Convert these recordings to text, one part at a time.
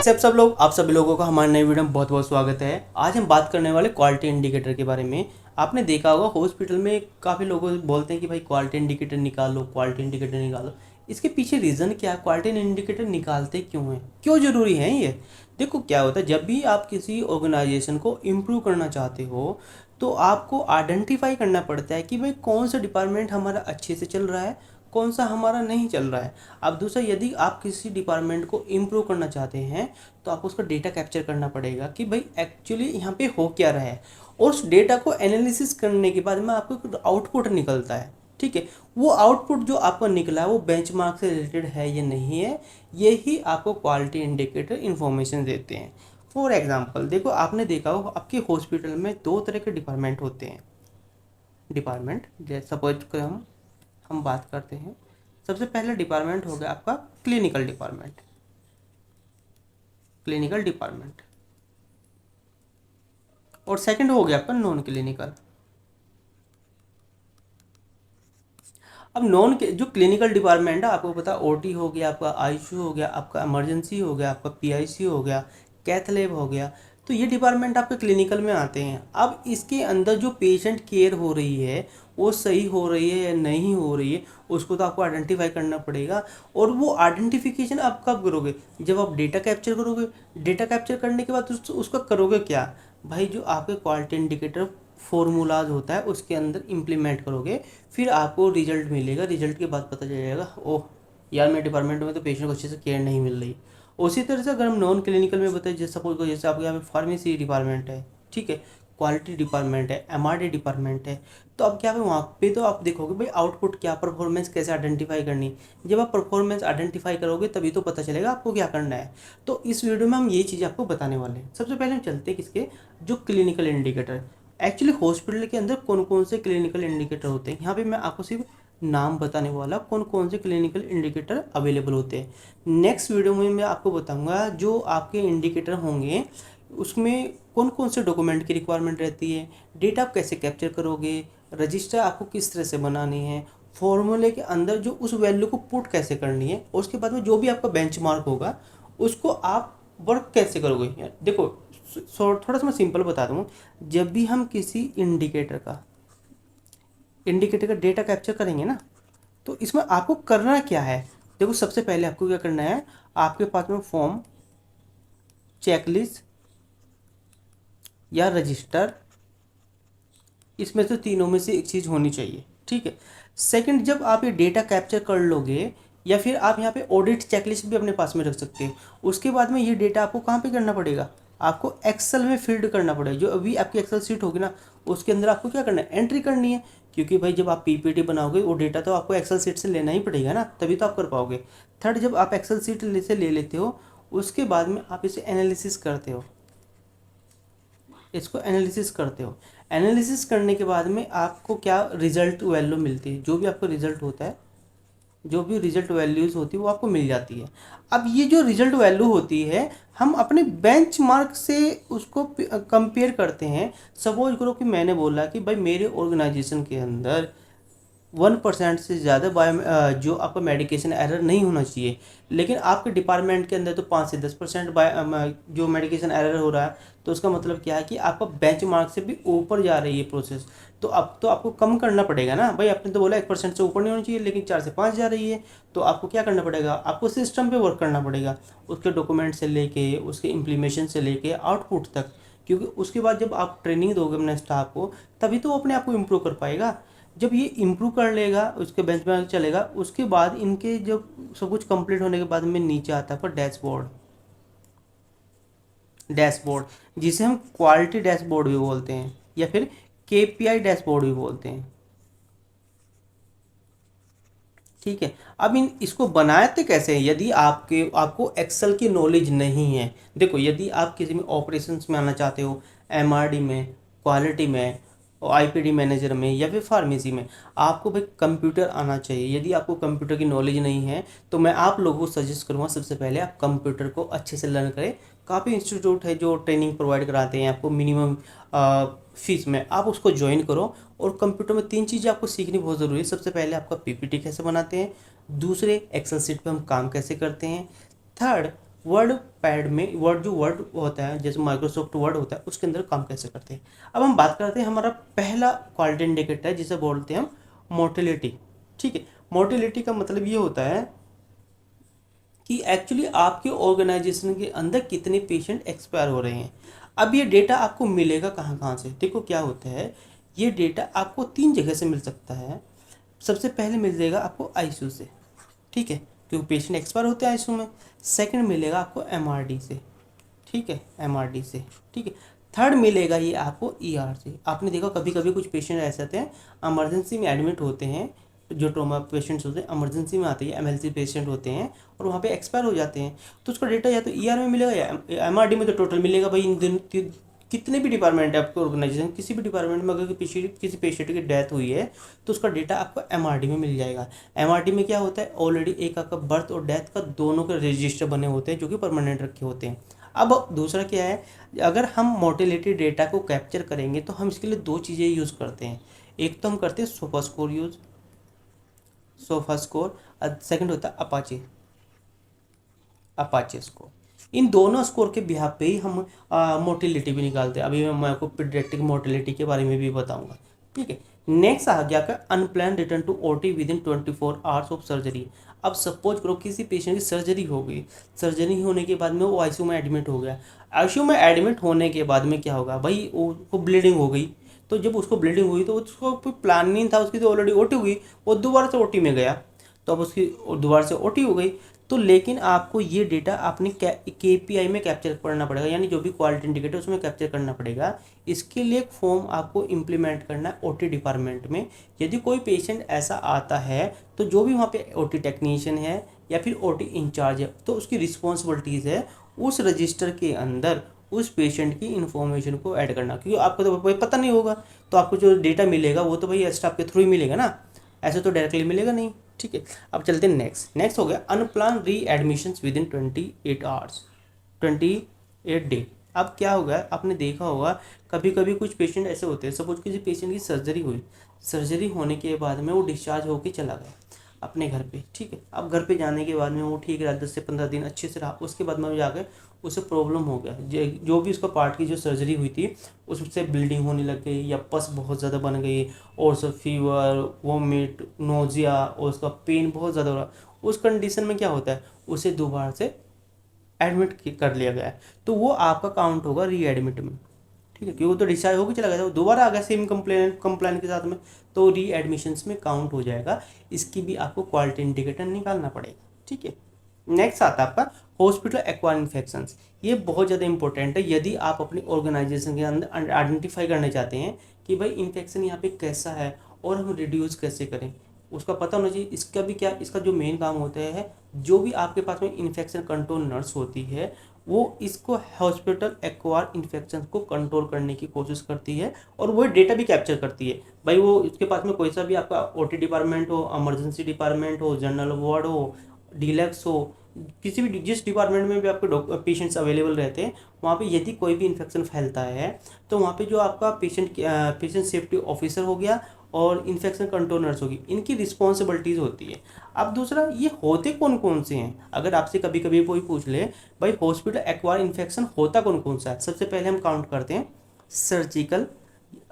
सब लोग, आप सभी लोगों का हमारे नए वीडियो में बहुत बहुत स्वागत है। आज हम बात करने वाले क्वालिटी इंडिकेटर के बारे में। आपने देखा होगा हॉस्पिटल में काफ़ी लोग बोलते हैं कि भाई क्वालिटी इंडिकेटर निकालो, क्वालिटी इंडिकेटर निकालो। इसके पीछे रीज़न क्या है, क्वालिटी इंडिकेटर निकालते क्यों हैं, क्यों ज़रूरी है ये? देखो क्या होता है, जब भी आप किसी ऑर्गेनाइजेशन को इम्प्रूव करना चाहते हो तो आपको आइडेंटिफाई करना पड़ता है कि भाई कौन सा डिपार्टमेंट हमारा अच्छे से चल रहा है, कौन सा हमारा नहीं चल रहा है। अब दूसरा, यदि आप किसी डिपार्टमेंट को इम्प्रूव करना चाहते हैं तो आपको उसका डेटा कैप्चर करना पड़ेगा कि भाई एक्चुअली यहाँ पे हो क्या रहा है, और उस डेटा को एनालिसिस करने के बाद में आपको एक आउटपुट निकलता है। ठीक है, वो आउटपुट जो आपको निकला है वो बेंचमार्क से रिलेटेड है या नहीं है, यही आपको क्वालिटी इंडिकेटर इन्फॉर्मेशन देते हैं। फॉर एग्जाम्पल देखो, आपने देखा हो आपके हॉस्पिटल में दो तरह के डिपार्टमेंट होते हैं। डिपार्टमेंट जैसे सपोज कर हम बात करते हैं, सबसे पहला डिपार्टमेंट हो गया आपका क्लिनिकल डिपार्टमेंट। क्लिनिकल डिपार्टमेंट और सेकंड हो गया आपका नॉन क्लिनिकल। अब नॉन के जो क्लिनिकल डिपार्टमेंट है, आपको पता ओटी हो गया, आपका आईसीयू हो गया, आपका इमरजेंसी हो गया, आपका पीआईसी हो गया, कैथ लैब हो गया, तो ये डिपार्टमेंट आपके क्लिनिकल में आते हैं। अब इसके अंदर जो पेशेंट केयर हो रही है वो सही हो रही है या नहीं हो रही है, उसको तो आपको आइडेंटिफाई करना पड़ेगा। और वो आइडेंटिफिकेशन आप कब करोगे, जब आप डेटा कैप्चर करोगे। डेटा कैप्चर करने के बाद उसका करोगे क्या भाई, जो आपके क्वालिटी इंडिकेटर फॉर्मूलाज होता है उसके अंदर इम्प्लीमेंट करोगे, फिर आपको रिजल्ट मिलेगा। रिजल्ट के बाद पता चलेगा ओह यार मेरे डिपार्टमेंट में तो पेशेंट को अच्छे से केयर नहीं मिल रही। उसी तरह से अगर हम नॉन क्लिनिकल में बताएं, जैसे सपोज को जैसे आपके यहाँ पे फार्मेसी डिपार्टमेंट है, ठीक है, क्वालिटी डिपार्टमेंट है, एमआरडी डिपार्टमेंट है, तो अब क्या है वहाँ पे तो आप देखोगे भाई आउटपुट क्या, परफॉर्मेंस कैसे आइडेंटिफाई करनी। जब आप परफॉर्मेंस आइडेंटिफाई करोगे तभी तो पता चलेगा आपको क्या करना है। तो इस वीडियो में हम ये चीज़ आपको बताने वाले हैं। सबसे पहले हम चलते हैं किसके, जो क्लिनिकल इंडिकेटर। एक्चुअली हॉस्पिटल के अंदर कौन कौन से क्लिनिकल इंडिकेटर होते हैं, यहाँ पे मैं आपको सिर्फ नाम बताने वाला कौन कौन से क्लिनिकल इंडिकेटर अवेलेबल होते हैं। नेक्स्ट वीडियो में मैं आपको बताऊंगा जो आपके इंडिकेटर होंगे उसमें कौन कौन से डॉक्यूमेंट की रिक्वायरमेंट रहती है, डेटा आप कैसे कैप्चर करोगे, रजिस्टर आपको किस तरह से बनानी है, फॉर्मूले के अंदर जो उस वैल्यू को पुट कैसे करनी है, और उसके बाद में जो भी आपका बेंचमार्क होगा उसको आप वर्क कैसे करोगे। देखो थोड़ा सा मैं सिंपल बता दूँ, जब भी हम किसी इंडिकेटर का डेटा कैप्चर करेंगे ना, तो इसमें आपको करना क्या है। देखो सबसे पहले आपको क्या करना है, आपके पास में फॉर्म, चेकलिस्ट या रजिस्टर, इसमें से तीनों में से एक चीज़ होनी चाहिए। ठीक है, सेकंड, जब आप ये डेटा कैप्चर कर लोगे, या फिर आप यहाँ पे ऑडिट चेकलिस्ट भी अपने पास में रख सकते हैं। उसके बाद में ये डेटा आपको कहाँ पे करना पड़ेगा, आपको एक्सेल में फील्ड करना पड़ेगा। जो अभी आपकी एक्सेल शीट होगी ना, उसके अंदर आपको क्या करना है, एंट्री करनी है। क्योंकि भाई जब आप पीपीटी बनाओगे वो डेटा तो आपको एक्सेल शीट से लेना ही पड़ेगा ना, तभी तो आप कर पाओगे। थर्ड, जब आप एक्सेल शीट से ले लेते हो उसके बाद में आप इसे एनालिसिस करते हो, इसको एनालिसिस करते हो। एनालिसिस करने के बाद में आपको क्या रिजल्ट वैल्यू मिलती है, जो भी आपको रिजल्ट होता है, जो भी रिजल्ट वैल्यूज़ होती है वो आपको मिल जाती है। अब ये जो रिजल्ट वैल्यू होती है हम अपने बेंचमार्क से उसको कंपेयर करते हैं। सपोज करो कि मैंने बोला कि भाई मेरे ऑर्गेनाइजेशन के अंदर 1% से ज़्यादा जो आपका मेडिकेशन एरर नहीं होना चाहिए, लेकिन आपके डिपार्टमेंट के अंदर तो 5 से 10% जो मेडिकेशन एरर हो रहा है, तो उसका मतलब क्या है कि आपका बेंचमार्क से भी ऊपर जा रही है प्रोसेस। तो अब तो आपको कम करना पड़ेगा ना भाई, आपने तो बोला 1% से ऊपर नहीं होनी चाहिए, लेकिन 4 से 5 जा रही है, तो आपको क्या करना पड़ेगा, आपको सिस्टम पे वर्क करना पड़ेगा, उसके डॉक्यूमेंट से लेके उसके इम्प्लीमेशन से लेके आउटपुट तक। क्योंकि उसके बाद जब आप ट्रेनिंग दोगे अपने स्टाफ को, तभी तो वो अपने आप को इम्प्रूव कर पाएगा। जब ये इम्प्रूव कर लेगा, उसके बेंचमार्क चलेगा, उसके बाद इनके जब सब कुछ कंप्लीट होने के बाद में नीचे आता है पर डैशबोर्ड। डैशबोर्ड जिसे हम क्वालिटी डैशबोर्ड भी बोलते हैं, या फिर केपीआई डैशबोर्ड भी बोलते हैं। ठीक है, अब इसको बनाते कैसे हैं, यदि आपको एक्सेल की नॉलेज नहीं है। देखो यदि आप किसी में ऑपरेशंस में आना चाहते हो, एमआरडी में, क्वालिटी में, आईपीडी मैनेजर में, या फिर फार्मेसी में, आपको भाई कंप्यूटर आना चाहिए। यदि आपको कंप्यूटर की नॉलेज नहीं है तो मैं आप लोगों को सजेस्ट करूँगा सबसे पहले आप कंप्यूटर को अच्छे से लर्न करें। काफ़ी इंस्टीट्यूट है जो ट्रेनिंग प्रोवाइड कराते हैं आपको मिनिमम फीस में, आप उसको ज्वाइन करो। और कंप्यूटर में 3 चीज़ें आपको सीखनी बहुत ज़रूरी है। सबसे पहले आपका पीपीटी कैसे बनाते हैं, दूसरे एक्सेल शीट पे हम काम कैसे करते हैं, थर्ड वर्ड पैड में जो वर्ड होता है, जैसे माइक्रोसॉफ्ट वर्ड होता है, उसके अंदर काम कैसे करते हैं। अब हम बात करते हैं हमारा पहला क्वालिटी इंडिकेटर है जिसे बोलते हैं हम मोटिलिटी। ठीक है, मोटिलिटी का मतलब ये होता है कि एक्चुअली आपके ऑर्गेनाइजेशन के अंदर कितने पेशेंट एक्सपायर हो रहे हैं। अब ये डेटा आपको मिलेगा कहाँ कहाँ से, देखो क्या होता है, ये डेटा आपको 3 जगह से मिल सकता है। सबसे पहले मिल जाएगा आपको आईसीयू से, ठीक है, क्योंकि पेशेंट एक्सपायर होते हैं आईसीयू में। सेकंड मिलेगा आपको एमआरडी से, ठीक है, एमआरडी से, ठीक है। थर्ड मिलेगा ये आपको ईआर से। आपने देखा कभी कभी कुछ पेशेंट ऐसे होते हैं इमरजेंसी में एडमिट होते हैं, जो ट्रोमा पेशेंट्स होते हैं इमरजेंसी में आते हैं, एमएलसी पेशेंट होते हैं और वहाँ पे एक्सपायर हो जाते हैं, तो उसका डेटा या तो ईआर में मिलेगा या एमआरडी में। तो टोटल मिलेगा भाई इन दिन कितने भी डिपार्टमेंट है आपके ऑर्गेनाइजेशन, किसी भी डिपार्टमेंट में अगर किसी पेशेंट की डेथ हुई है तो उसका डेटा आपको एमआरडी में मिल जाएगा। एमआरडी में क्या होता है, ऑलरेडी एक आपका बर्थ और डेथ का दोनों के रजिस्टर बने होते हैं जो कि परमानेंट रखे होते हैं। अब दूसरा क्या है, अगर हम मोर्टेलिटी डेटा को कैप्चर करेंगे तो हम इसके लिए 2 चीज़ें यूज़ करते हैं। एक तो हम करते हैं sofa score use, sofa score, और सेकंड होता है अपाचे, अपाचे स्कोर। इन दोनों स्कोर के बिहार पे ही हम मोटिलिटी भी निकालते हैं। अभी मैं आपको पीडियाट्रिक मोटिलिटी के बारे में भी बताऊंगा, ठीक है। नेक्स्ट आ गया का unplanned return to OT within 24 hours of surgery. अब सपोज करो किसी पेशेंट की सर्जरी हो गई, सर्जरी होने के बाद में वो आईसीयू में एडमिट हो गया। आईसीयू में एडमिट होने के बाद में क्या होगा भाई, वो ब्लीडिंग हो गई। तो जब उसको ब्लीडिंग हुई तो उसको कोई प्लान नहीं था, उसकी तो ऑलरेडी ओटी हुई, वो दोबारा से ओटी में गया, तो अब उसकी दोबारा से ओटी हो गई। तो लेकिन आपको ये डेटा आपने केपीआई में कैप्चर करना पड़ेगा, यानी जो भी क्वालिटी इंडिकेटर उसमें कैप्चर करना पड़ेगा। इसके लिए एक फॉर्म आपको इम्प्लीमेंट करना है ओटी डिपार्टमेंट में। यदि कोई पेशेंट ऐसा आता है तो जो भी वहाँ पे ओटी टेक्नीशियन है या फिर ओटी इंचार्ज है, तो उसकी रिस्पॉन्सिबिलिटीज़ है उस रजिस्टर के अंदर उस पेशेंट की इन्फॉर्मेशन को ऐड करना, क्योंकि आपको तो भाई पता नहीं होगा, तो आपको जो डेटा मिलेगा वो तो भाई स्टाफ के थ्रू ही मिलेगा ना, ऐसे तो डायरेक्टली मिलेगा नहीं, ठीक है। अब चलते हैं नेक्स्ट हो गया अनप्लान री admission with in 28 hours, 28 day. अब क्या होगा, आपने देखा होगा कभी कभी कुछ पेशेंट ऐसे होते हैं, सपोज किसी पेशेंट की सर्जरी हुई, सर्जरी होने के बाद में वो डिस्चार्ज होकर चला गया अपने घर पे, ठीक है। अब घर पे जाने के बाद में वो ठीक रहा, 10 से 15 दिन अच्छे से रहा, उसके बाद में जाकर उसे प्रॉब्लम हो गया, जो भी उसका पार्ट की जो सर्जरी हुई थी उससे ब्लीडिंग होने लग गई या पस बहुत ज़्यादा बन गई, और सब फीवर, वोमिट, नोजिया और उसका पेन बहुत ज़्यादा हो रहा। उस कंडीशन में क्या होता है, उसे दोबारा से एडमिट कर लिया गया है, तो वो आपका काउंट होगा री एडमिट में, ठीक है, क्योंकि वो तो डिस्चार्ज होकर चला गया था, वो दोबारा आ गया सेम कंप्लेन के साथ में, तो री एडमिशन्स में काउंट हो जाएगा। इसकी भी आपको क्वालिटी इंडिकेटर निकालना पड़ेगा, ठीक है। नेक्स्ट आता है आपका हॉस्पिटल एक्वायर इन्फेक्शंस। ये बहुत ज़्यादा इंपॉर्टेंट है यदि आप अपनी ऑर्गेनाइजेशन के अंदर आइडेंटिफाई करना चाहते हैं कि भाई इन्फेक्शन यहाँ पे कैसा है और हम रिड्यूस कैसे करें, उसका पता होना चाहिए। इसका भी क्या, इसका जो मेन काम होता है, जो भी आपके पास में इन्फेक्शन कंट्रोल नर्स होती है वो इसको हॉस्पिटल एक्वायर इन्फेक्शन को कंट्रोल करने की कोशिश करती है और वो डेटा भी कैप्चर करती है। भाई वो इसके पास में कोई सा भी आपका ओटी डिपार्टमेंट हो, इमरजेंसी डिपार्टमेंट हो, जनरल वार्ड हो, डीलक्स हो, किसी भी जिस डिपार्टमेंट में भी आपके पेशेंट्स अवेलेबल रहते हैं, वहाँ पे यदि कोई भी इन्फेक्शन फैलता है तो वहाँ पे जो आपका पेशेंट सेफ्टी ऑफिसर हो गया और इन्फेक्शन कंट्रोल नर्स होगी, इनकी रिस्पॉन्सिबिलिटीज़ होती है। अब दूसरा, ये होते कौन कौन से हैं, अगर आपसे कभी कभी कोई पूछ ले भाई हॉस्पिटल एक्वायर इन्फेक्शन होता कौन कौन सा है, सबसे पहले हम काउंट करते हैं सर्जिकल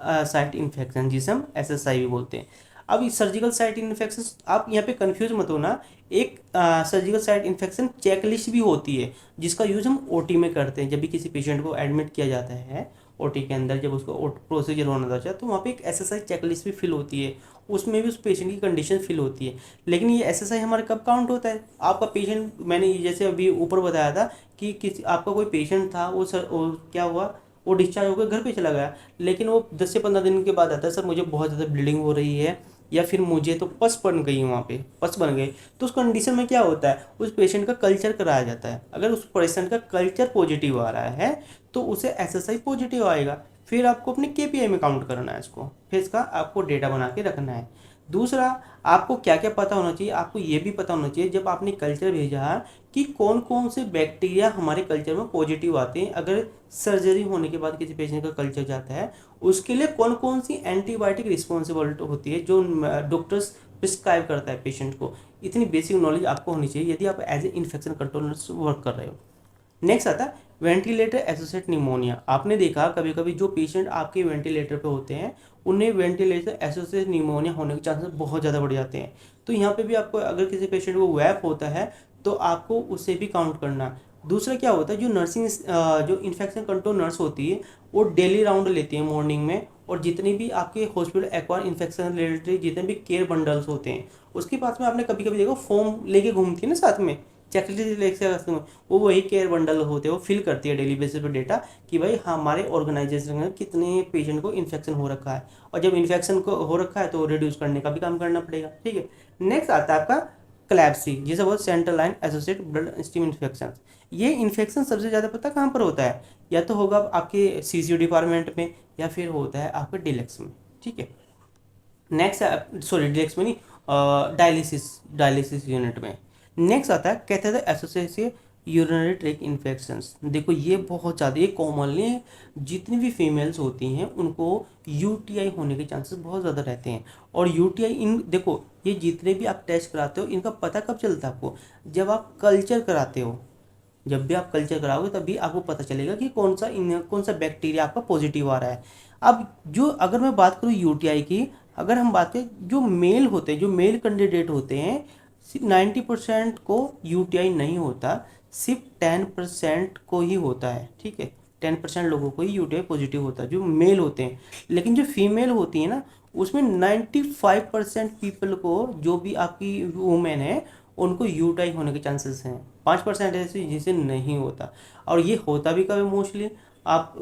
साइट इन्फेक्शन, जिसे हम एसएसआई भी बोलते हैं। अब इस सर्जिकल साइट इन्फेक्शन, आप यहाँ पे कंफ्यूज मत होना, एक सर्जिकल साइट इन्फेक्शन चेकलिस्ट भी होती है जिसका यूज़ हम ओटी में करते हैं। जब भी किसी पेशेंट को एडमिट किया जाता है ओटी के अंदर, जब उसको प्रोसीजर होना होता है तो वहाँ पे एक एसएसआई चेकलिस्ट भी फिल होती है, उसमें भी उस पेशेंट की कंडीशन फिल होती है। लेकिन ये एसएसआई हमारे कब काउंट होता है, आपका पेशेंट, मैंने जैसे अभी ऊपर बताया था कि किसी आपका कोई पेशेंट था, वो क्या हुआ, वो डिस्चार्ज होकर घर पे चला गया, लेकिन वो 10 से 15 दिन के बाद आता है, सर मुझे बहुत ज़्यादा ब्लीडिंग हो रही है या फिर मुझे तो पस बन गई, वहाँ पे पस बन गई। तो उस कंडीशन में क्या होता है, उस पेशेंट का कल्चर कराया जाता है। अगर उस पेशेंट का कल्चर पॉजिटिव आ रहा है तो उसे एसएसआई पॉजिटिव आएगा, फिर आपको अपने केपीआई में काउंट करना है इसको, फिर इसका आपको डेटा बना के रखना है। दूसरा, आपको क्या क्या पता होना चाहिए, आपको ये भी पता होना चाहिए जब आपने कल्चर भेजा कि कौन कौन से बैक्टीरिया हमारे कल्चर में पॉजिटिव आते हैं। अगर सर्जरी होने के बाद किसी पेशेंट का कल्चर जाता है, उसके लिए कौन कौन सी एंटीबायोटिक रिस्पॉन्सिबल होती है जो डॉक्टर्स प्रिस्क्राइब करता है पेशेंट को। इतनी बेसिक नॉलेज आपको होनी चाहिए यदि आप as a infection controller work कर रहे हो। नेक्स्ट आता है वेंटिलेटर एसोसिएट निमोनिया। आपने देखा कभी कभी जो पेशेंट आपके वेंटिलेटर पे होते हैं उन्हें वेंटिलेटर एसोसिएट निमोनिया होने के चांसेस बहुत ज़्यादा बढ़ जाते हैं। तो यहाँ पे भी आपको अगर किसी पेशेंट को वैप होता है तो आपको उसे भी काउंट करना है। दूसरा क्या होता है, जो नर्सिंग जो इन्फेक्शन कंट्रोल नर्स होती है वो डेली राउंड लेती है मॉर्निंग में, और जितनी भी आपके हॉस्पिटल एक्वायर इन्फेक्शन रिलेटेड जितने भी केयर बंडल्स होते हैं उसके पास में आपने कभी कभी देखो फॉर्म लेके घूमती है ना साथ में, चेकलिस्ट लेके वो वही केयर बंडल होते हैं, वो फिल करती है डेली बेसिस पे डेटा कि भाई हमारे ऑर्गेनाइजेशन में कितने पेशेंट को इन्फेक्शन हो रखा है, और जब इन्फेक्शन को हो रखा है तो रिड्यूस करने का भी काम करना पड़ेगा। ठीक है, नेक्स्ट आता है आपका क्लैप्सी, जिसे बहुत central line associate blood stream infection. ये इन्फेक्शन सबसे ज़्यादा पता कहाँ पर होता है, या तो होगा आपके सीसीयू डिपार्टमेंट में या फिर होता है आपके डिलेक्स में। ठीक है, नेक्स्ट सॉरी डिलेक्स में नहीं, डायलिसिस डायलिसिस यूनिट में। नेक्स्ट आता है catheter associated urinary tract infections. देखो ये बहुत ज़्यादा, ये कॉमनली जितनी भी फीमेल्स होती हैं उनको यूटीआई होने के चांसेस बहुत ज़्यादा रहते हैं। और यूटीआई इन देखो ये जितने भी आप टेस्ट कराते हो इनका पता कब चलता है आपको, जब आप कल्चर कराते हो। जब भी आप कल्चर कराओगे तभी आपको पता चलेगा कि कौन सा बैक्टीरिया आपका पॉजिटिव आ रहा है। अब जो अगर मैं बात करूँ यूटीआई की, अगर हम बात करें जो मेल होते हैं, जो मेल कैंडिडेट होते हैं 90% को यूटीआई नहीं होता, सिर्फ 10% को ही होता है। ठीक है, 10% लोगों को ही यूटीआई पॉजिटिव होता है जो मेल होते हैं। लेकिन जो फीमेल होती है ना उसमें 95% पीपल को, जो भी आपकी वुमेन है उनको यूटीआई होने के चांसेस हैं। 5% ऐसे जिसे नहीं होता, और ये होता भी कभी मोस्टली आप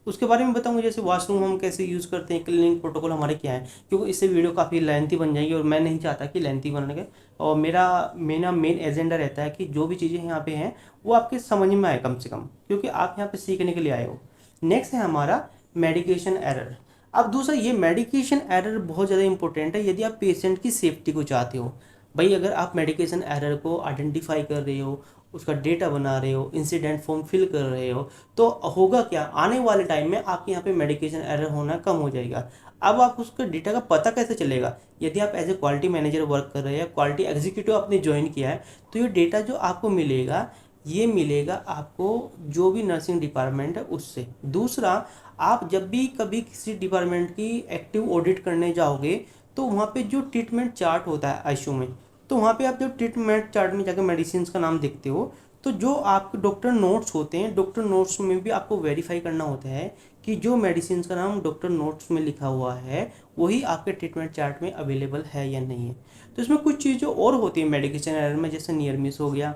उसके बारे में बताऊंगा, जैसे वॉशरूम हम कैसे यूज़ करते हैं, क्लीनिंग प्रोटोकॉल हमारे क्या है, क्योंकि इससे वीडियो काफ़ी लेंथी बन जाएगी और मैं नहीं चाहता कि लेंथी बनने के। और मेरा मेन एजेंडा रहता है कि जो भी चीज़ें यहाँ पे हैं वो आपके समझ में आए कम से कम, क्योंकि आप यहाँ पे सीखने के लिए आए हो। नेक्स्ट है हमारा मेडिकेशन एरर। अब दूसरा ये मेडिकेशन एरर बहुत ज़्यादा इंपॉर्टेंट है यदि आप पेशेंट की सेफ्टी को चाहते हो। भाई अगर आप मेडिकेशन एरर को आइडेंटिफाई कर रहे हो, उसका डेटा बना रहे हो, इंसिडेंट फॉर्म फिल कर रहे हो, तो होगा क्या, आने वाले टाइम में आपके यहाँ पे मेडिकेशन एरर होना कम हो जाएगा। अब आप उसके डेटा का पता कैसे चलेगा, यदि आप as a quality manager work कर रहे हैं या क्वालिटी एग्जीक्यूटिव आपने ज्वाइन किया है, तो ये डेटा जो आपको मिलेगा ये मिलेगा आपको जो भी नर्सिंग डिपार्टमेंट है उससे। दूसरा, आप जब भी कभी किसी डिपार्टमेंट की एक्टिव ऑडिट करने जाओगे तो वहाँ पे जो ट्रीटमेंट चार्ट होता है आईसीयू में, तो वहाँ पे आप जब ट्रीटमेंट चार्ट में जाकर मेडिसिन का नाम देखते हो तो जो आपके डॉक्टर नोट्स होते हैं, डॉक्टर नोट्स में भी आपको वेरीफाई करना होता है कि जो मेडिसिन का नाम डॉक्टर नोट्स में लिखा हुआ है वही आपके ट्रीटमेंट चार्ट में अवेलेबल है या नहीं है। तो इसमें कुछ चीज़ें और होती है मेडिकेशन एरर में, जैसे नियर मिस हो गया,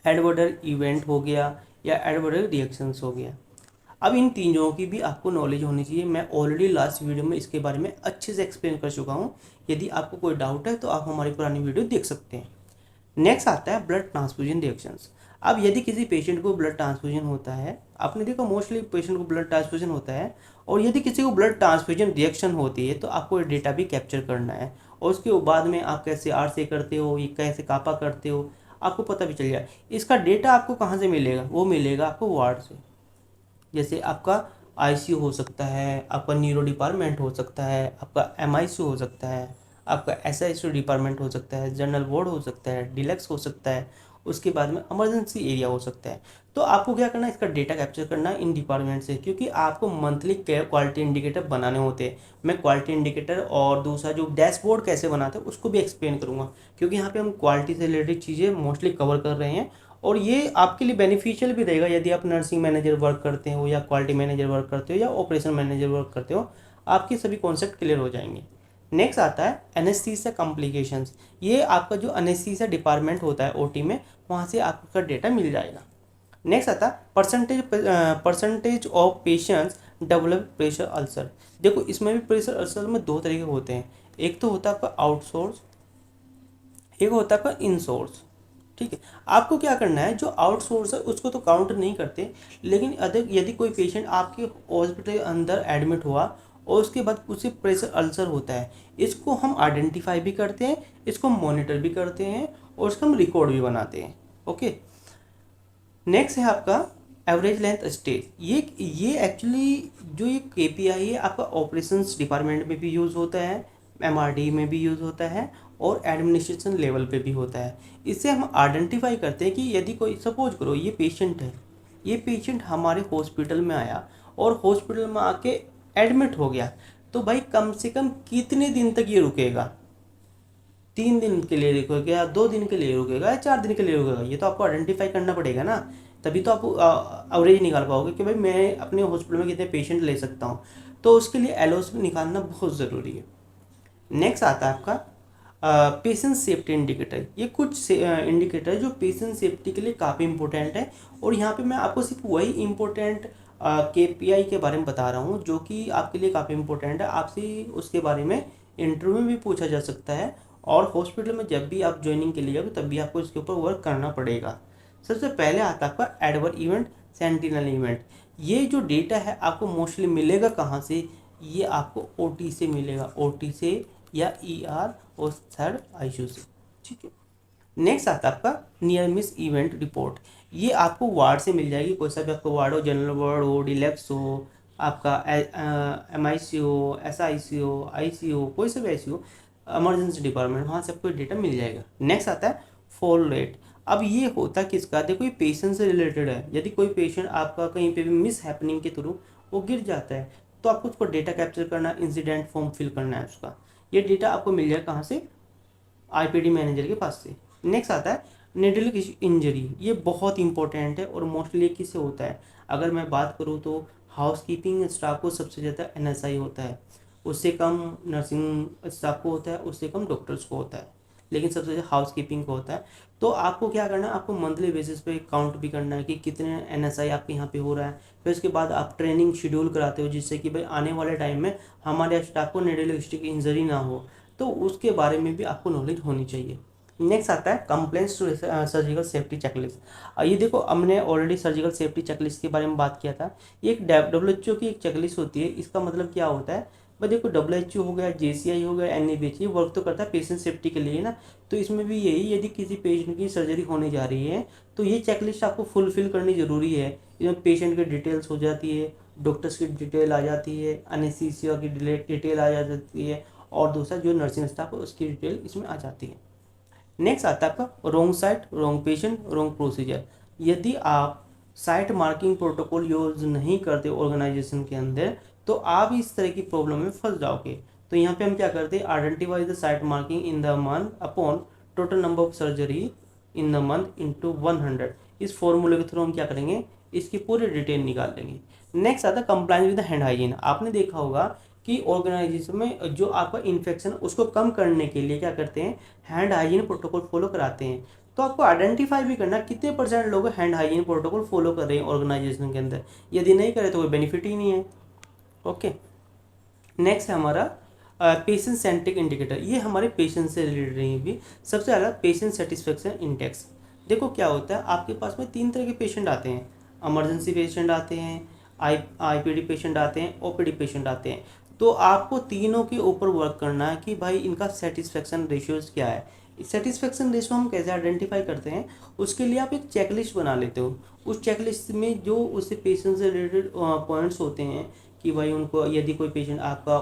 एडवर्डर इवेंट हो गया, या एडवर्डर रिएक्शंस हो गया। अब इन तीनों की भी आपको नॉलेज होनी चाहिए। मैं ऑलरेडी लास्ट वीडियो में इसके बारे में अच्छे से एक्सप्लेन कर चुका हूँ। यदि आपको कोई डाउट है तो आप हमारी पुरानी वीडियो देख सकते हैं। नेक्स्ट आता है ब्लड ट्रांसफ्यूजन रिएक्शंस। अब यदि किसी पेशेंट को ब्लड ट्रांसफ्यूजन होता है, आपने देखा मोस्टली पेशेंट को ब्लड ट्रांसफ्यूजन होता है, और यदि किसी को ब्लड ट्रांसफ्यूजन रिएक्शन होती है तो आपको डेटा भी कैप्चर करना है, और उसके बाद में आप कैसे आरसे करते हो, ये कैसे कापा करते हो, आपको पता भी चल जाए। इसका डेटा आपको कहाँ से मिलेगा, वो मिलेगा आपको वार्ड से। जैसे आपका आईसीयू हो सकता है, आपका न्यूरो डिपार्टमेंट हो सकता है, आपका एमआईसीयू हो सकता है, आपका एसआईसीयू डिपार्टमेंट हो सकता है, जनरल वार्ड हो सकता है, डिलक्स हो सकता है, उसके बाद में इमरजेंसी एरिया हो सकता है। तो आपको क्या करना है, इसका डेटा कैप्चर करना है इन डिपार्टमेंट से, क्योंकि आपको मंथली क्वालिटी इंडिकेटर बनाने होते हैं। मैं क्वालिटी इंडिकेटर और दूसरा जो डैशबोर्ड कैसे बनाते हैं उसको भी एक्सप्लेन करूँगा, क्योंकि यहाँ पे हम क्वालिटी से रिलेटेड चीज़ें मोस्टली कवर कर रहे हैं, और ये आपके लिए बेनिफिशियल भी रहेगा यदि आप नर्सिंग मैनेजर वर्क करते हो, या क्वालिटी मैनेजर वर्क करते हो, या ऑपरेशन मैनेजर वर्क करते हो, आपके सभी कॉन्सेप्ट क्लियर हो जाएंगे। नेक्स्ट आता है एनेस्थीसिया कॉम्प्लिकेशंस। ये आपका जो एनेस्थीसिया डिपार्टमेंट होता है ओटी में, वहाँ से आपका डेटा मिल जाएगा। नेक्स्ट आता है percentage of patients develop pressure ulcer. देखो इसमें भी प्रेशर अल्सर में दो तरीके होते हैं, एक तो होता है आपका आउटसोर्स, एक होता है आपका इनसोर्स। ठीक है, आपको क्या करना है, जो आउटसोर्स है उसको तो काउंट नहीं करते, लेकिन अधिक यदि कोई पेशेंट आपके हॉस्पिटल के अंदर एडमिट हुआ और उसके बाद उसे प्रेशर अल्सर होता है, इसको हम आइडेंटिफाई भी करते हैं, इसको मॉनिटर भी करते हैं, और इसका हम रिकॉर्ड भी बनाते हैं। ओके, नेक्स्ट है आपका एवरेज लेंथ स्टे। ये एक्चुअली जो ये केपीआई है आपका ऑपरेशंस डिपार्टमेंट में भी यूज़ होता है, MRD में भी यूज़ होता है और एडमिनिस्ट्रेशन लेवल पे भी होता है। इससे हम आइडेंटिफाई करते हैं कि यदि कोई, सपोज करो ये पेशेंट है, ये पेशेंट हमारे हॉस्पिटल में आया और हॉस्पिटल में आके एडमिट हो गया, तो भाई कम से कम कितने दिन तक ये रुकेगा? 3 दिन के लिए रुकेगा या 2 दिन के लिए रुकेगा या 4 दिन के लिए रुकेगा? ये तो आपको आइडेंटिफाई करना पड़ेगा ना, तभी तो आप एवरेज निकाल पाओगे कि भाई मैं अपने हॉस्पिटल में कितने पेशेंट ले सकता हूँ। तो उसके लिए एलओसी निकालना बहुत ज़रूरी है। नेक्स्ट आता है आपका पेशेंट सेफ्टी इंडिकेटर। ये कुछ इंडिकेटर है जो पेशेंट सेफ्टी के लिए काफ़ी इंपॉर्टेंट है, और यहाँ पे मैं आपको सिर्फ वही इंपॉर्टेंट KPI के बारे में बता रहा हूँ जो कि आपके लिए काफ़ी इंपॉर्टेंट है। आपसे उसके बारे में इंटरव्यू में भी पूछा जा सकता है, और हॉस्पिटल में जब भी आप ज्वाइनिंग के लिए जाओगे तब भी आपको इसके ऊपर वर्क करना पड़ेगा। सबसे पहले आता है आपका एडवर्स इवेंट, सेंटिनल इवेंट। ये जो डेटा है आपको मोस्टली मिलेगा कहाँ से? ये आपको OT से मिलेगा, OT से या ER और थर्ड ICU से, ठीक है। नेक्स्ट आता है आपका नियर मिस इवेंट रिपोर्ट। ये आपको वार्ड से मिल जाएगी, कोई सा भी आपको वार्ड हो, जनरल वार्ड हो, डिलैक्स हो, आपका MIC हो, SIC हो, IC हो, कोई सा भी IC हो, इमरजेंसी डिपार्टमेंट, वहाँ से आपको डेटा मिल जाएगा। नेक्स्ट आता है फॉल रेट। अब ये होता किसका? देखो ये पेशेंट से रिलेटेड है। यदि कोई पेशेंट आपका कहीं पे भी मिस हैपनिंग के थ्रू वो गिर जाता है, तो आपको उसको डेटा कैप्चर करना, इंसिडेंट फॉर्म फिल करना है उसका। ये डेटा आपको मिल जाएगा कहाँ से? IPD मैनेजर के पास से। नेक्स्ट आता है निडल इंजरी। ये बहुत इंपॉर्टेंट है और मोस्टली किससे होता है? अगर मैं बात करूँ तो हाउसकीपिंग स्टाफ को सबसे ज़्यादा NSI होता है, उससे कम नर्सिंग स्टाफ को होता है, उससे कम डॉक्टर्स को होता है, लेकिन सबसे ज़्यादा हाउसकीपिंग को होता है। तो आपको क्या करना है? आपको मंथली बेसिस पे काउंट भी करना है कि कितने NSI आपके यहाँ पे हो रहा है। फिर उसके बाद आप ट्रेनिंग शेड्यूल कराते हो, जिससे कि भाई आने वाले टाइम में हमारे स्टाफ को निडलिस्टिक इंजरी ना हो, तो उसके बारे में भी आपको नॉलेज होनी चाहिए। नेक्स्ट आता है complaints to surgical safety checklist. ये देखो हमने ऑलरेडी सर्जिकल सेफ्टी चेकलिस्ट के बारे में बात किया था। ये एक WHO की एक चेकलिस्ट होती है। इसका मतलब क्या होता है? भाई देखो WHO हो गया, JCI हो गया, NABH, ये वर्क तो करता है पेशेंट सेफ्टी के लिए ना। तो इसमें भी यही, यदि किसी पेशेंट की सर्जरी होने जा रही है तो ये चेकलिस्ट आपको फुलफिल करनी ज़रूरी है। इसमें पेशेंट की डिटेल्स हो जाती है, डॉक्टर्स की डिटेल आ जाती है, एनेस्थीसिया की डिटेल आ जाती है, और दूसरा जो नर्सिंग स्टाफ है उसकी डिटेल इसमें आ जाती है। नेक्स्ट आता है आपका wrong site, wrong patient, wrong procedure. यदि आप साइट मार्किंग प्रोटोकॉल यूज नहीं करते ऑर्गेनाइजेशन के अंदर, तो आप इस तरह की प्रॉब्लम में फंस जाओगे। तो यहाँ पे हम क्या करते हैं? Identify the site marking in the month upon total number of surgery in the month into 100। इस फॉर्मूले के थ्रू हम क्या करेंगे? इसकी पूरी डिटेल निकाल लेंगे। नेक्स्ट आता है compliance with the hand hygiene. आपने देखा होगा कि ऑर्गेनाइजेशन में जो आपका इन्फेक्शन उसको कम करने के लिए क्या करते हैं? हैंड हाइजीन प्रोटोकॉल फॉलो कराते हैं। तो आपको आइडेंटिफाई भी करना कितने % लोग हैंड हाइजीन प्रोटोकॉल फॉलो कर रहे हैं ऑर्गेनाइजेशन के अंदर। यदि नहीं करे तो कोई बेनिफिट ही नहीं है। ओके, नेक्स्ट है हमारा पेशेंट सेंट्रिक इंडिकेटर। ये हमारे पेशेंट से रिलेटेड रही भी। सबसे ज़्यादा पेशेंट सेटिस्फेक्शन इंडेक्स। देखो क्या होता है, आपके पास में 3 तरह के पेशेंट आते हैं। इमरजेंसी पेशेंट आते हैं, IPD पेशेंट आते हैं, OPD पेशेंट आते हैं। तो आपको तीनों के ऊपर वर्क करना है कि भाई इनका सेटिस्फेक्शन रेशियोज क्या है। सेटिस्फेक्शन रेशियो हम कैसे आइडेंटिफाई करते हैं? उसके लिए आप एक चेकलिस्ट बना लेते हो। उस चेकलिस्ट में जो उससे पेशेंट से रिलेटेड पॉइंट्स होते हैं कि भाई उनको, यदि कोई पेशेंट आपका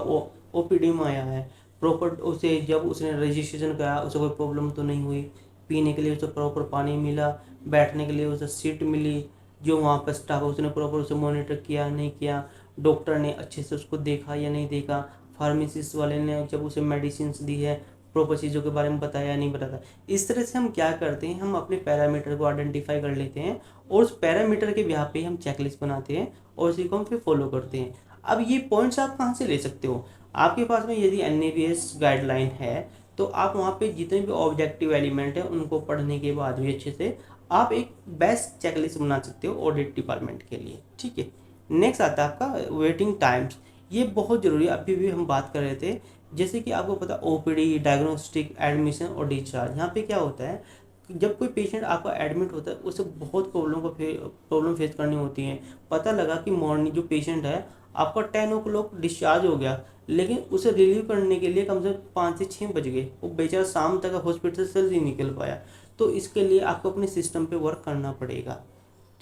OPD में आया है, प्रॉपर उसे जब उसने रजिस्ट्रेशन कराया उसे कोई प्रॉब्लम तो नहीं हुई, पीने के लिए उसे प्रॉपर पानी मिला, बैठने के लिए उसे सीट मिली, जो वहाँ पर स्टाफ उसने प्रॉपर उसे मॉनिटर किया नहीं किया, डॉक्टर ने अच्छे से उसको देखा या नहीं देखा, फार्मेसिस्ट वाले ने जब उसे मेडिसिन दी है प्रॉपर चीज़ों के बारे में बताया या नहीं बताया। इस तरह से हम क्या करते हैं? हम अपने पैरामीटर को आइडेंटिफाई कर लेते हैं और उस पैरामीटर के बिहाफ पे हम चेकलिस्ट बनाते हैं और उसी को हम फिर फॉलो करते हैं। अब ये पॉइंट्स आप कहाँ से ले सकते हो? आपके पास में यदि NABH गाइडलाइन है तो आप वहाँ पे जितने भी ऑब्जेक्टिव एलिमेंट है उनको पढ़ने के बाद भी अच्छे से आप एक बेस्ट चेकलिस्ट बना सकते हो ऑडिट डिपार्टमेंट के लिए, ठीक है। नेक्स्ट आता है आपका वेटिंग टाइम्स। ये बहुत ज़रूरी है, अभी भी हम बात कर रहे थे। जैसे कि आपको पता OPD, डायग्नोस्टिक, एडमिशन और डिस्चार्ज। यहाँ पे क्या होता है, जब कोई पेशेंट आपका एडमिट होता है उसे बहुत प्रॉब्लम फेस करनी होती है। पता लगा कि मॉर्निंग जो पेशेंट है आपका 10 o'clock डिस्चार्ज हो गया, लेकिन उसे रिलीव करने के लिए कम से कम 5 से 6 बज गए, वो बेचारा शाम तक हॉस्पिटल से नहीं निकल पाया। तो इसके लिए आपको अपने सिस्टम पे वर्क करना पड़ेगा,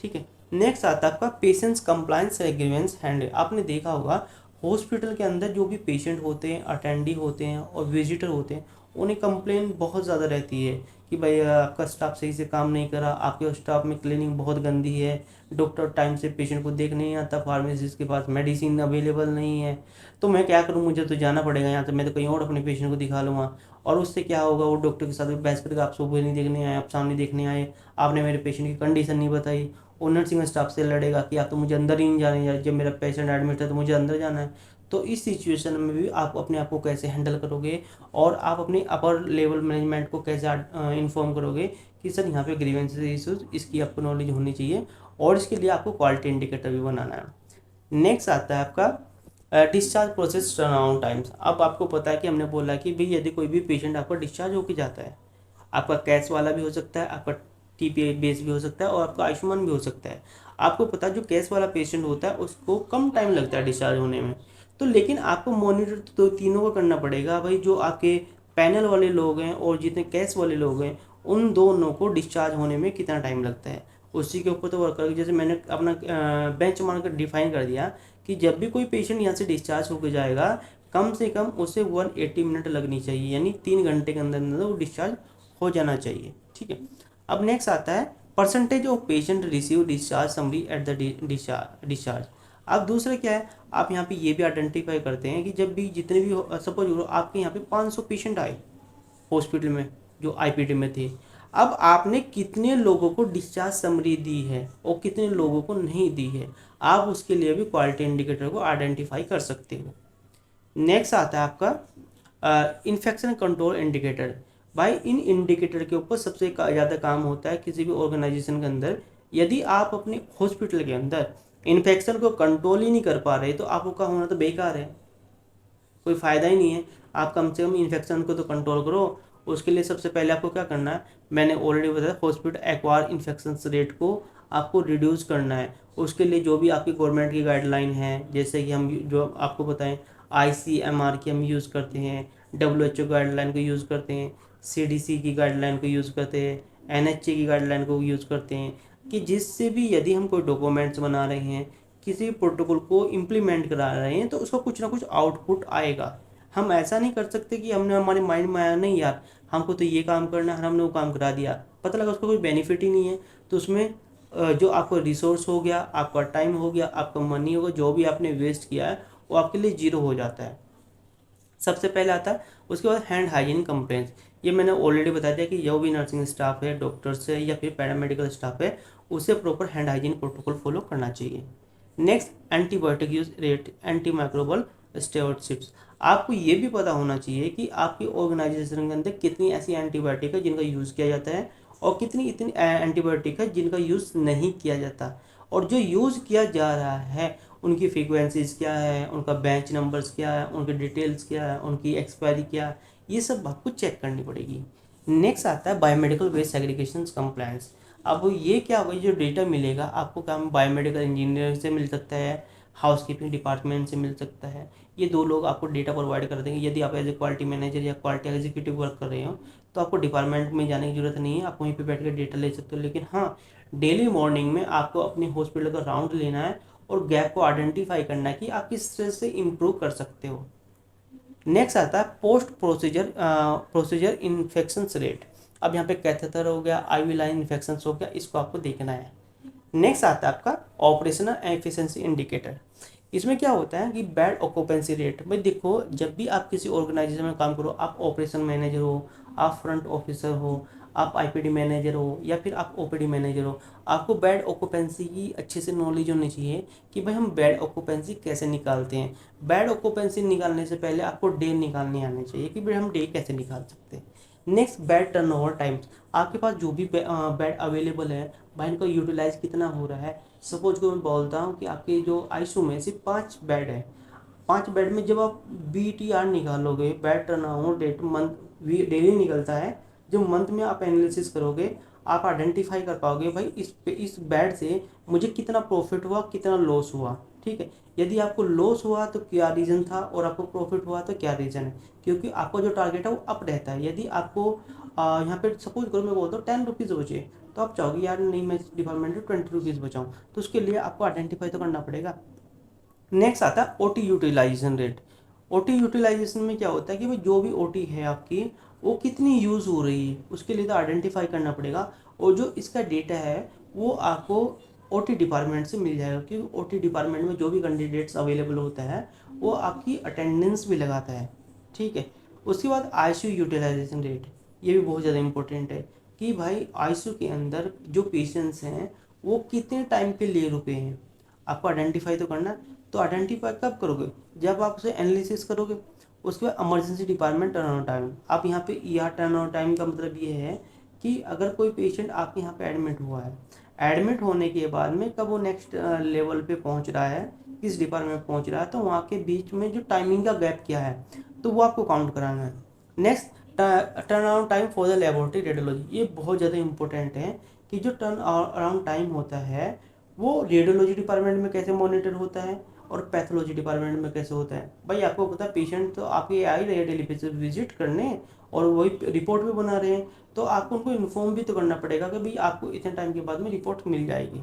ठीक है। नेक्स्ट आता है आपका पेशेंट्स कंप्लायंस एग्रीमेंट्स हैंडल। आपने देखा होगा हॉस्पिटल के अंदर जो भी पेशेंट होते हैं, अटेंडी होते हैं और विजिटर होते हैं, उन्हें कंप्लेन बहुत ज़्यादा रहती है कि भाई आपका स्टाफ सही से काम नहीं करा, आपके स्टाफ में क्लीनिंग बहुत गंदी है, डॉक्टर टाइम से पेशेंट को देख नहीं आता, फार्मेसिस्ट के पास मेडिसिन अवेलेबल नहीं है। तो मैं क्या करूँ, मुझे तो जाना पड़ेगा यहाँ से, मैं तो कहीं और अपने पेशेंट को दिखा लूँगा। और उससे क्या होगा, वो डॉक्टर के साथ भी बहस करके आप सुबह नहीं देखने आए, आप सामने देखने आए, आपने मेरे पेशेंट की कंडीशन नहीं बताई। वो नर्सिंग स्टाफ से लड़ेगा कि आप तो मुझे अंदर ही नहीं जाने, या जब मेरा पेशेंट एडमिट है तो मुझे अंदर जाना है। तो इस सिचुएशन में भी आप अपने आप को कैसे हैंडल करोगे, और आप अपने अपर लेवल मैनेजमेंट को कैसे इन्फॉर्म करोगे कि सर यहाँ पे ग्रीवेंसेस इशूज़, इसकी आपको नॉलेज होनी चाहिए, और इसके लिए आपको क्वालिटी इंडिकेटर भी बनाना है। नेक्स्ट आता है आपका डिस्चार्ज प्रोसेस टर्नअराउंड टाइम्स। अब आपको पता है कि हमने बोला कि भाई यदि कोई भी पेशेंट आपका डिस्चार्ज होकर जाता है, आपका कैश वाला भी हो सकता है, आपका टीपीआई बेस भी हो सकता है, और आपका आयुष्मान भी हो सकता है। आपको पता है जो कैश वाला पेशेंट होता है उसको कम टाइम लगता है डिस्चार्ज होने में, तो लेकिन आपको मॉनिटर तो तीनों को करना पड़ेगा भाई, जो आपके पैनल वाले लोग हैं और जितने कैश वाले लोग हैं, उन दोनों को डिस्चार्ज होने में कितना टाइम लगता है, उसी के ऊपर तो वर्क करेगी। जैसे मैंने अपना बेंच मार्क डिफाइन कर दिया कि जब भी कोई पेशेंट यहाँ से डिस्चार्ज होकर जाएगा, कम से कम उसे 180 मिनट लगनी चाहिए, यानी 3 घंटे के अंदर अंदर वो डिस्चार्ज हो जाना चाहिए। ठीक है। अब नेक्स्ट आता है percentage of patient receive discharge summary at the discharge. अब दूसरा क्या है, आप यहाँ पे ये भी आइडेंटिफाई करते हैं कि जब भी जितने भी सपोज आपके यहाँ पे 500 पेशेंट आए हॉस्पिटल में जो आईपीडी में थे, अब आपने कितने लोगों को डिस्चार्ज समरी दी है और कितने लोगों को नहीं दी है, आप उसके लिए भी क्वालिटी इंडिकेटर को आइडेंटिफाई कर सकते हो। नेक्स्ट आता है आपका इन्फेक्शन कंट्रोल इंडिकेटर। भाई इन इंडिकेटर के ऊपर सबसे ज़्यादा काम होता है किसी भी ऑर्गेनाइजेशन के अंदर। यदि आप अपने हॉस्पिटल के अंदर इन्फेक्शन को कंट्रोल ही नहीं कर पा रहे, तो आपका होना तो बेकार है, कोई फ़ायदा ही नहीं है। आप कम से कम इन्फेक्शन को तो कंट्रोल करो। उसके लिए सबसे पहले आपको क्या करना है, मैंने ऑलरेडी बताया, हॉस्पिटल एक्वायर इन्फेक्शन रेट को आपको रिड्यूस करना है। उसके लिए जो भी आपकी गवर्नमेंट की गाइडलाइन है, जैसे कि हम जो आपको बताएं ICMR की हम यूज़ करते हैं, WHO गाइडलाइन को यूज़ करते हैं, CDC की गाइडलाइन को यूज़ करते हैं, NHA की गाइडलाइन को यूज़ करते हैं, कि जिससे भी यदि हम कोई डॉक्यूमेंट्स बना रहे हैं, किसी प्रोटोकॉल को इम्प्लीमेंट करा रहे हैं, तो उसका कुछ ना कुछ आउटपुट आएगा। हम ऐसा नहीं कर सकते कि हमने हमारे माइंड में आया नहीं यार हमको तो ये काम करना है, हमने वो काम करा दिया, पता लगा उसका कोई बेनिफिट ही नहीं है। तो उसमें जो आपका रिसोर्स हो गया, आपका टाइम हो गया, आपका मनी होगा, जो भी आपने वेस्ट किया है वो आपके लिए जीरो हो जाता है। सबसे पहले आता है, उसके बाद हैंड हाइजीन कंप्लेंट्स। ये मैंने ऑलरेडी बता दिया कि जो भी नर्सिंग स्टाफ है, डॉक्टर्स है या फिर पैरामेडिकल स्टाफ है, उसे proper hand hygiene protocol follow करना चाहिए। Next antibiotic use rate, anti microbial steroids. आपको ये भी पता होना चाहिए कि आपकी ऑर्गेनाइजेशन के अंदर कितनी ऐसी एंटीबायोटिक है जिनका यूज़ किया जाता है, और कितनी इतनी एंटीबायोटिक है जिनका यूज़ नहीं किया जाता, और जो यूज़ किया जा रहा है उनकी फ्रीक्वेंसीज क्या है, उनका बेंच नंबर्स क्या है, उनकी डिटेल्स क्या है, उनकी एक्सपायरी क्या है, ये सब आपको चेक करनी पड़ेगी। नेक्स्ट आता है बायोमेडिकल वेस्ट सेग्रीगेशन कंप्लायंस। अब ये क्या होगा, जो डेटा मिलेगा आपको काम बायोमेडिकल इंजीनियर से मिल सकता है, हाउसकीपिंग डिपार्टमेंट से मिल सकता है। ये दो लोग आपको डेटा प्रोवाइड कर देंगे। यदि आप एज ए क्वालिटी मैनेजर या क्वालिटी एग्जीक्यूटिव वर्क कर रहे हो, तो आपको डिपार्टमेंट में जाने की जरूरत नहीं है, आप वहीं पे बैठ कर डेटा ले सकते हो। लेकिन हाँ, डेली मॉर्निंग में आपको अपने हॉस्पिटल का राउंड लेना है और गैप को आइडेंटिफाई करना है कि आप किस तरह से इम्प्रूव कर सकते हो। नेक्स्ट आता है पोस्ट प्रोसीजर इन्फेक्शन रेट। अब यहाँ पे कैथेटर हो गया, IV लाइन इन्फेक्शन हो गया, इसको आपको देखना है। नेक्स्ट आता है आपका ऑपरेशनल एफिशिएंसी इंडिकेटर। इसमें क्या होता है कि बेड ऑक्यूपेंसी रेट। भाई देखो, जब भी आप किसी ऑर्गेनाइजेशन में काम करो, आप ऑपरेशन मैनेजर हो, आप फ्रंट ऑफिसर हो, आप IPD मैनेजर हो या फिर आप OPD मैनेजर हो, आपको बेड ऑक्यूपेंसी की अच्छे से नॉलेज होनी चाहिए कि भाई हम बेड ऑक्यूपेंसी कैसे निकालते हैं। बेड ऑक्यूपेंसी निकालने से पहले आपको डे निकालने आने चाहिए कि भाई हम डे कैसे निकाल सकते हैं। Next bed turnover times. आपके पास जो भी बेड अवेलेबल है, भाई इनका यूटिलाइज कितना हो रहा है। सपोज को मैं बोलता हूँ कि आपके जो ICU में सिर्फ 5 बेड है, 5 बेड में जब आप BTR निकालोगे, bed turnover rate month daily निकलता है, जो मंथ में आप एनालिसिस करोगे, आप आइडेंटिफाई कर पाओगे भाई इस बेड से मुझे कितना प्रॉफिट हुआ, कितना लॉस हुआ। ठीक है, यदि आपको लॉस हुआ तो क्या रीज़न था, और आपको प्रॉफिट हुआ तो क्या रीज़न है, क्योंकि आपका जो टारगेट है वो अप रहता है। यदि आपको यहाँ पे सपोज करो मैं बोलता हूँ 10 रुपीज़ बचे, तो आप चाहोगे यार नहीं मैं इस डिपार्टमेंट में 20 रुपीज़ बचाऊँ, तो उसके लिए आपको आइडेंटिफाई तो करना पड़ेगा नेक्स्ट आता है OT utilisation rate. OT utilisation में क्या होता है कि भाई जो भी ओटी है आपकी वो कितनी यूज़ हो रही है उसके लिए तो आइडेंटिफाई करना पड़ेगा, और जो इसका डेटा है वो आपको ओटी डिपार्टमेंट से मिल जाएगा, क्योंकि ओटी डिपार्टमेंट में जो भी कैंडिडेट्स अवेलेबल होता है वो आपकी अटेंडेंस भी लगाता है, ठीक है। उसके बाद आईसीयू यूटिलाइजेशन रेट, ये भी बहुत ज़्यादा इंपॉर्टेंट है कि भाई आईसीयू के अंदर जो पेशेंट्स हैं वो कितने टाइम के लिए रुके हैं, आपको आइडेंटिफाई तो करना। तो आइडेंटिफाई कब करोगे, जब आप उसे एनालिसिस करोगे। उसके बाद emergency department turn out time, आप यहाँ पे ईआर टर्न आउट टाइम का मतलब ये है कि अगर कोई पेशेंट आपके यहाँ पे एडमिट हुआ है, एडमिट होने के बाद में कब वो नेक्स्ट लेवल पे पहुँच रहा है, किस डिपार्टमेंट में पहुँच रहा है, तो वहाँ के बीच में जो टाइमिंग का गैप क्या है तो वो आपको काउंट कराना है। Next, turn around time for the laboratory radiology, ये बहुत ज़्यादा इंपॉर्टेंट है कि जो टर्न अराउंड टाइम होता है वो रेडियोलॉजी डिपार्टमेंट में कैसे मॉनिटर होता है और पैथोलॉजी डिपार्टमेंट में कैसे होता है। भाई आपको पता है पेशेंट तो आपके आ ही रहे हैं डेली बेसिस विजिट करने और वही रिपोर्ट भी बना रहे हैं, तो आपको उनको इन्फॉर्म भी तो करना पड़ेगा कि भाई आपको इतने टाइम के बाद में रिपोर्ट मिल जाएगी।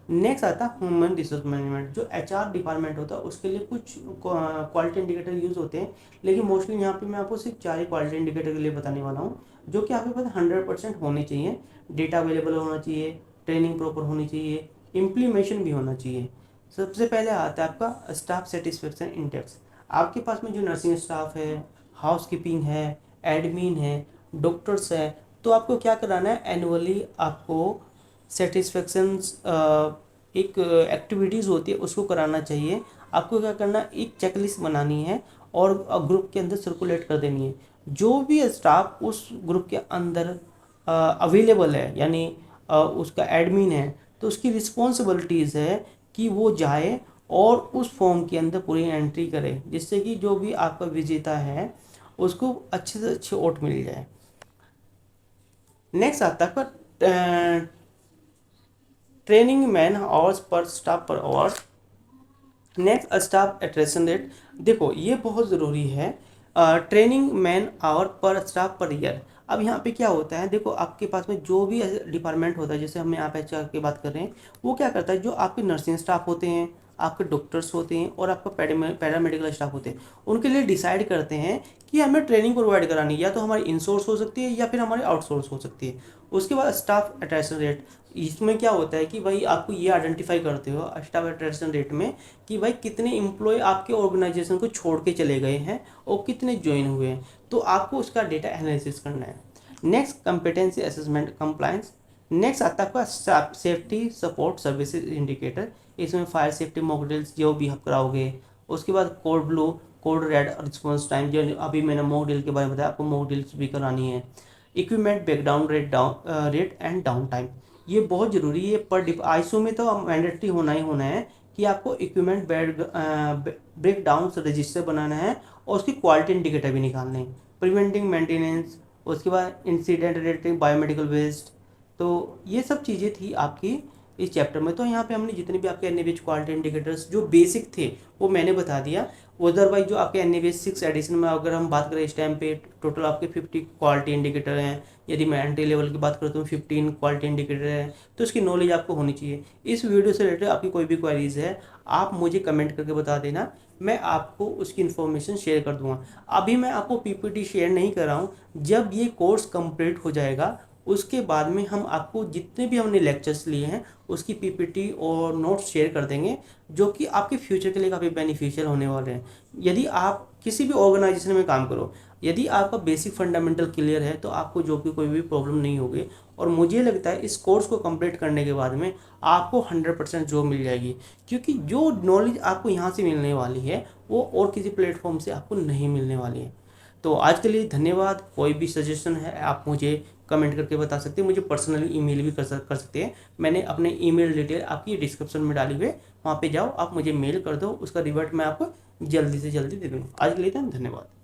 नेक्स्ट आता है ह्यूमन रिसोर्स मैनेजमेंट, जो एचआर डिपार्टमेंट होता है उसके लिए कुछ क्वालिटी इंडिकेटर यूज़ होते हैं, लेकिन मोस्टली यहाँ पे मैं आपको सिर्फ 4 ही क्वालिटी इंडिकेटर के लिए बताने वाला हूँ जो कि आपके पास 100% होने चाहिए। डेटा अवेलेबल होना चाहिए, ट्रेनिंग प्रॉपर होनी चाहिए, इम्प्लीमेशन भी होना चाहिए। सबसे पहले आता है आपका स्टाफ सेटिस्फेक्शन इंडेक्स। आपके पास में जो नर्सिंग स्टाफ है, हाउसकीपिंग है, एडमिन है, डॉक्टर्स है, तो आपको क्या कराना है, एनुअली आपको सेटिस्फेक्शंस एक एक्टिविटीज़ होती है उसको कराना चाहिए। आपको क्या करना, एक चेकलिस्ट बनानी है और ग्रुप के अंदर सर्कुलेट कर देनी है। जो भी स्टाफ उस ग्रुप के अंदर अवेलेबल है, यानी उसका एडमिन है, तो उसकी रिस्पॉन्सिबिलिटीज़ है कि वो जाए और उस फॉर्म के अंदर पूरी एंट्री करे, जिससे कि जो भी आपका विजेता है उसको अच्छे से अच्छे वोट मिल जाए। नेक्स्ट आता है आपका training man hours per staff पर hours. Next, staff attrition rate. देखो ये बहुत ज़रूरी है, ट्रेनिंग मैन आवर पर स्टाफ पर ईयर। अब यहाँ पे क्या होता है, देखो आपके पास में जो भी डिपार्टमेंट होता है, जैसे हम यहाँ पे एचआर की बात कर रहे हैं, वो क्या करता है, जो आपके नर्सिंग स्टाफ होते हैं, आपके डॉक्टर्स होते हैं और आपका पैरामेडिकल स्टाफ होते हैं, उनके लिए डिसाइड करते हैं कि हमें ट्रेनिंग प्रोवाइड करानी है, या तो हमारी इनसोर्स हो सकती है या फिर हमारी आउटसोर्स हो सकती है। उसके बाद स्टाफ अट्रैक्शन रेट, इसमें क्या होता है कि भाई आपको ये आइडेंटिफाई करते हो स्टाफ अट्रैक्शन रेट में कि भाई कितने एम्प्लॉय आपके ऑर्गेनाइजेशन को छोड़ के चले गए हैं और कितने ज्वाइन हुए हैं, तो आपको उसका डेटा एनालिसिस करना है। Next, competency assessment compliance. Next आता है आपका सेफ्टी सपोर्ट सर्विसेज इंडिकेटर। इसमें फायर सेफ्टी मॉक ड्रिल्स जो भी आप कराओगे, उसके बाद code blue, code red response time, जो अभी मैंने मॉक ड्रिल के बारे में बताया, आपको मॉक ड्रिल्स भी करानी है। Equipment breakdown rate and down time, ये बहुत ज़रूरी है। पर आईसीयू में तो मैंडेटरी होना ही होना है कि आपको इक्विपमेंट ब्रेक डाउन रजिस्टर बनाना है और उसकी क्वालिटी इंडिकेटर भी निकालने हैं। प्रिवेंटिंग मेंटेनेंस, उसके बाद इंसिडेंट रेटिंग, बायोमेडिकल वेस्ट, तो ये सब चीज़ें थी आपकी इस चैप्टर में। तो यहाँ पे हमने जितने भी आपके एनएबीएच क्वालिटी इंडिकेटर्स जो बेसिक थे वो मैंने बता दिया। अदरवाइज जो आपके एनएबीएच 6 एडिशन में अगर हम बात करें इस टाइम पे टोटल आपके 50 क्वालिटी इंडिकेटर हैं। यदि मैं एंट्री लेवल की बात करता हूँ 15 क्वालिटी इंडिकेटर है, तो इसकी नॉलेज आपको होनी चाहिए। इस वीडियो से रिलेटेड आपकी कोई भी क्वेरीज है आप मुझे कमेंट करके बता देना, मैं आपको उसकी इन्फॉर्मेशन शेयर कर दूंगा। अभी मैं आपको पीपीटी शेयर नहीं कर रहा हूँ, जब ये कोर्स कंप्लीट हो जाएगा उसके बाद में हम आपको जितने भी हमने लेक्चर्स लिए हैं उसकी पीपीटी और नोट्स शेयर कर देंगे, जो कि आपके फ्यूचर के लिए काफ़ी बेनिफिशियल होने वाले हैं। यदि आप किसी भी ऑर्गेनाइजेशन में काम करो, यदि आपका बेसिक फंडामेंटल क्लियर है तो आपको जॉब की कोई भी प्रॉब्लम नहीं होगी, और मुझे लगता है इस कोर्स को कंप्लीट करने के बाद में आपको 100% जॉब मिल जाएगी, क्योंकि जो नॉलेज आपको यहाँ से मिलने वाली है वो और किसी प्लेटफॉर्म से आपको नहीं मिलने वाली है। तो आज के लिए धन्यवाद। कोई भी सजेशन है आप मुझे कमेंट करके बता सकते हैं, मुझे पर्सनली ईमेल भी कर सकते हैं। मैंने अपने ईमेल डिटेल आपकी डिस्क्रिप्शन में डाली हुई है, वहाँ पे जाओ, आप मुझे मेल कर दो, उसका रिवर्ट मैं आपको जल्दी से जल्दी दे दूँगा। आज के लिए धन्यवाद।